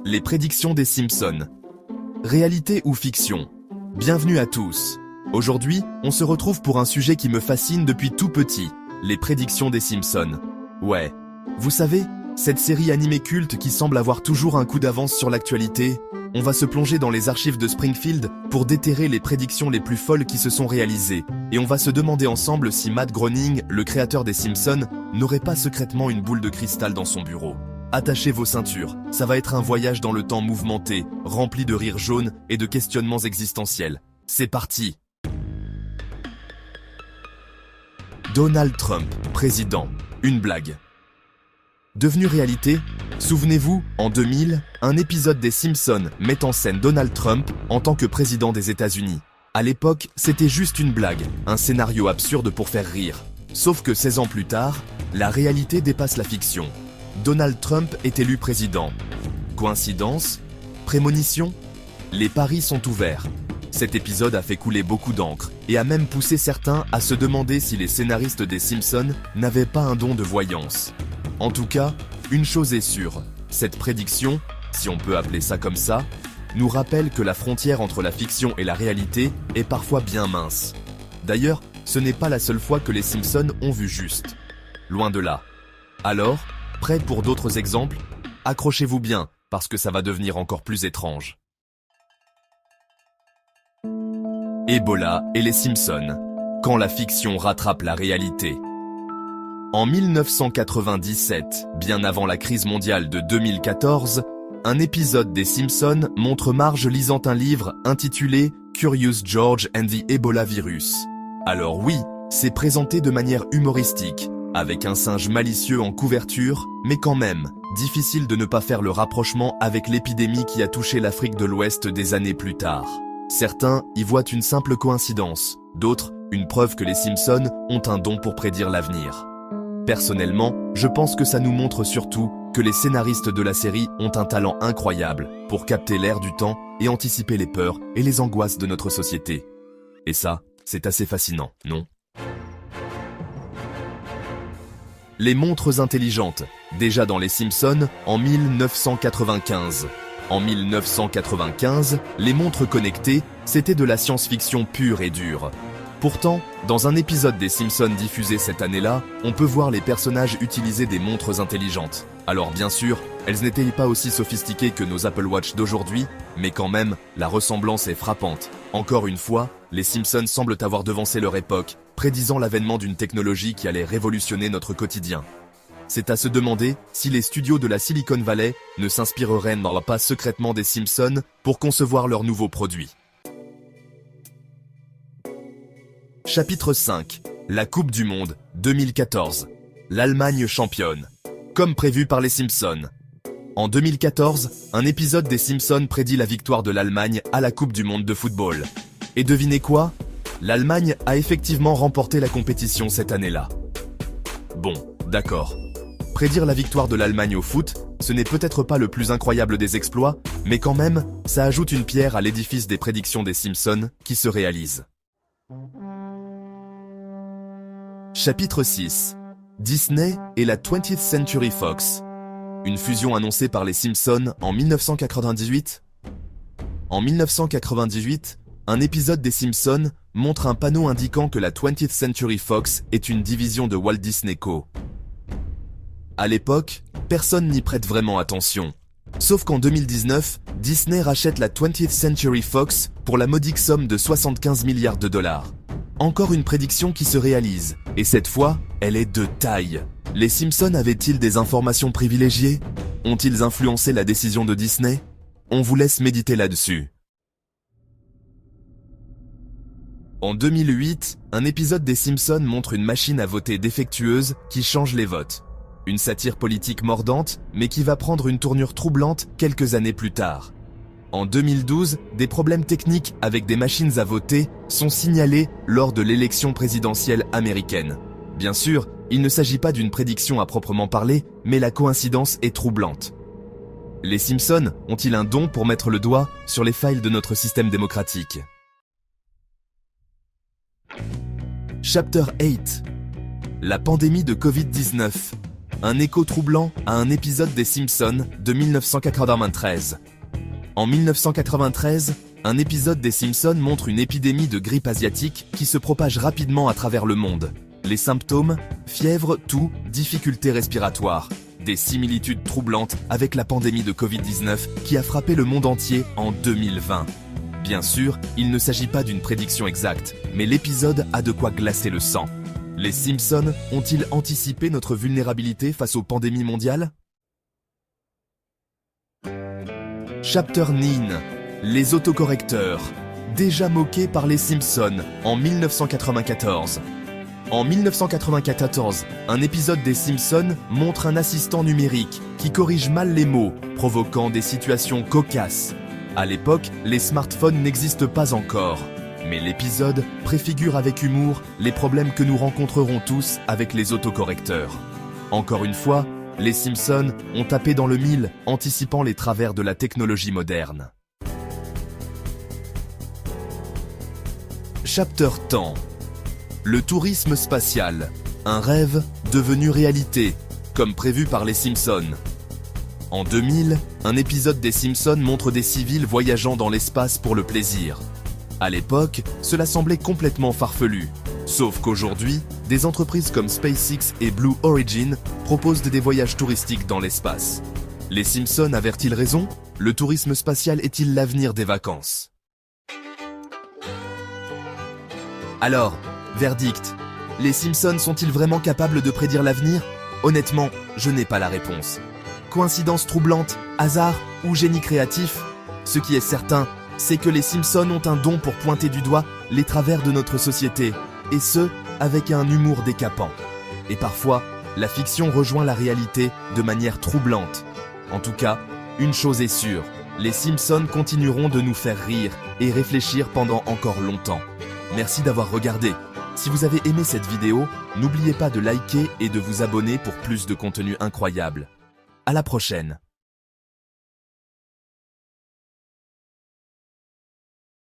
Les prédictions des Simpsons. Réalité ou fiction? Bienvenue à tous. Aujourd'hui, on se retrouve pour un sujet qui me fascine depuis tout petit, les prédictions des Simpsons. Ouais, vous savez, cette série animée culte qui semble avoir toujours un coup d'avance sur l'actualité. On va se plonger dans les archives de Springfield pour déterrer les prédictions les plus folles qui se sont réalisées. Et on va se demander ensemble si Matt Groening, le créateur des Simpsons, n'aurait pas secrètement une boule de cristal dans son bureau. Attachez vos ceintures, ça va être un voyage dans le temps mouvementé, rempli de rires jaunes et de questionnements existentiels. C'est parti! Donald Trump, président. Une blague. Devenu réalité, souvenez-vous, en 2000, un épisode des Simpsons met en scène Donald Trump en tant que président des États-Unis. À l'époque, c'était juste une blague, un scénario absurde pour faire rire. Sauf que 16 ans plus tard, la réalité dépasse la fiction. Donald Trump est élu président. Coïncidence? Prémonition? Les paris sont ouverts. Cet épisode a fait couler beaucoup d'encre et a même poussé certains à se demander si les scénaristes des Simpsons n'avaient pas un don de voyance. En tout cas, une chose est sûre, cette prédiction, si on peut appeler ça comme ça, nous rappelle que la frontière entre la fiction et la réalité est parfois bien mince. D'ailleurs, ce n'est pas la seule fois que les Simpsons ont vu juste. Loin de là. Alors, prêt pour d'autres exemples? Accrochez-vous bien, parce que ça va devenir encore plus étrange. Ebola et les Simpsons. Quand la fiction rattrape la réalité. En 1997, bien avant la crise mondiale de 2014, un épisode des Simpsons montre Marge lisant un livre intitulé Curious George and the Ebola Virus. Alors oui, c'est présenté de manière humoristique, avec un singe malicieux en couverture, mais quand même, difficile de ne pas faire le rapprochement avec l'épidémie qui a touché l'Afrique de l'Ouest des années plus tard. Certains y voient une simple coïncidence, d'autres, une preuve que les Simpsons ont un don pour prédire l'avenir. Personnellement, je pense que ça nous montre surtout que les scénaristes de la série ont un talent incroyable pour capter l'air du temps et anticiper les peurs et les angoisses de notre société. Et ça, c'est assez fascinant, non? Les montres intelligentes, déjà dans les Simpsons en 1995. En 1995, les montres connectées, c'était de la science-fiction pure et dure. Pourtant, dans un épisode des Simpsons diffusé cette année-là, on peut voir les personnages utiliser des montres intelligentes. Alors bien sûr, elles n'étaient pas aussi sophistiquées que nos Apple Watch d'aujourd'hui, mais quand même, la ressemblance est frappante. Encore une fois, les Simpsons semblent avoir devancé leur époque, prédisant l'avènement d'une technologie qui allait révolutionner notre quotidien. C'est à se demander si les studios de la Silicon Valley ne s'inspireraient pas secrètement des Simpsons pour concevoir leurs nouveaux produits. Chapitre 5. La Coupe du Monde, 2014. L'Allemagne championne. Comme prévu par les Simpsons. En 2014, un épisode des Simpsons prédit la victoire de l'Allemagne à la Coupe du Monde de football. Et devinez quoi? L'Allemagne a effectivement remporté la compétition cette année-là. Bon, d'accord. Prédire la victoire de l'Allemagne au foot, ce n'est peut-être pas le plus incroyable des exploits, mais quand même, ça ajoute une pierre à l'édifice des prédictions des Simpsons qui se réalisent. Chapitre 6. Disney et la 20th Century Fox. Une fusion annoncée par les Simpsons en 1998. En 1998, un épisode des Simpsons montre un panneau indiquant que la 20th Century Fox est une division de Walt Disney Co. À l'époque, personne n'y prête vraiment attention. Sauf qu'en 2019, Disney rachète la 20th Century Fox pour la modique somme de 75 milliards de dollars. Encore une prédiction qui se réalise, et cette fois, elle est de taille. Les Simpsons avaient-ils des informations privilégiées? Ont-ils influencé la décision de Disney? On vous laisse méditer là-dessus. En 2008, un épisode des Simpsons montre une machine à voter défectueuse qui change les votes. Une satire politique mordante, mais qui va prendre une tournure troublante quelques années plus tard. En 2012, des problèmes techniques avec des machines à voter sont signalés lors de l'élection présidentielle américaine. Bien sûr, il ne s'agit pas d'une prédiction à proprement parler, mais la coïncidence est troublante. Les Simpsons ont-ils un don pour mettre le doigt sur les failles de notre système démocratique? Chapter 8. La pandémie de Covid-19. un écho troublant à un épisode des Simpsons de 1993. En 1993, un épisode des Simpsons montre une épidémie de grippe asiatique qui se propage rapidement à travers le monde. Les symptômes, fièvre, toux, difficultés respiratoires. Des similitudes troublantes avec la pandémie de Covid-19 qui a frappé le monde entier en 2020. Bien sûr, il ne s'agit pas d'une prédiction exacte, mais l'épisode a de quoi glacer le sang. Les Simpsons ont-ils anticipé notre vulnérabilité face aux pandémies mondiales? Chapter 9. Les autocorrecteurs. Déjà moqués par les Simpsons en 1994. En 1994, un épisode des Simpsons montre un assistant numérique qui corrige mal les mots, provoquant des situations cocasses. À l'époque, les smartphones n'existent pas encore. Mais l'épisode préfigure avec humour les problèmes que nous rencontrerons tous avec les autocorrecteurs. Encore une fois, les Simpsons ont tapé dans le mille, anticipant les travers de la technologie moderne. Chapter 10. Le tourisme spatial, un rêve devenu réalité, comme prévu par les Simpsons. En 2000, un épisode des Simpsons montre des civils voyageant dans l'espace pour le plaisir. À l'époque, cela semblait complètement farfelu. Sauf qu'aujourd'hui, des entreprises comme SpaceX et Blue Origin proposent des voyages touristiques dans l'espace. Les Simpsons avaient-ils raison? Le tourisme spatial est-il l'avenir des vacances? Alors, verdict. Les Simpsons sont-ils vraiment capables de prédire l'avenir? Honnêtement, je n'ai pas la réponse. Coïncidence troublante, hasard ou génie créatif? Ce qui est certain, c'est que les Simpsons ont un don pour pointer du doigt les travers de notre société, et ce, avec un humour décapant. Et parfois, la fiction rejoint la réalité de manière troublante. En tout cas, une chose est sûre, les Simpsons continueront de nous faire rire et réfléchir pendant encore longtemps. Merci d'avoir regardé. Si vous avez aimé cette vidéo, n'oubliez pas de liker et de vous abonner pour plus de contenu incroyable. À la prochaine.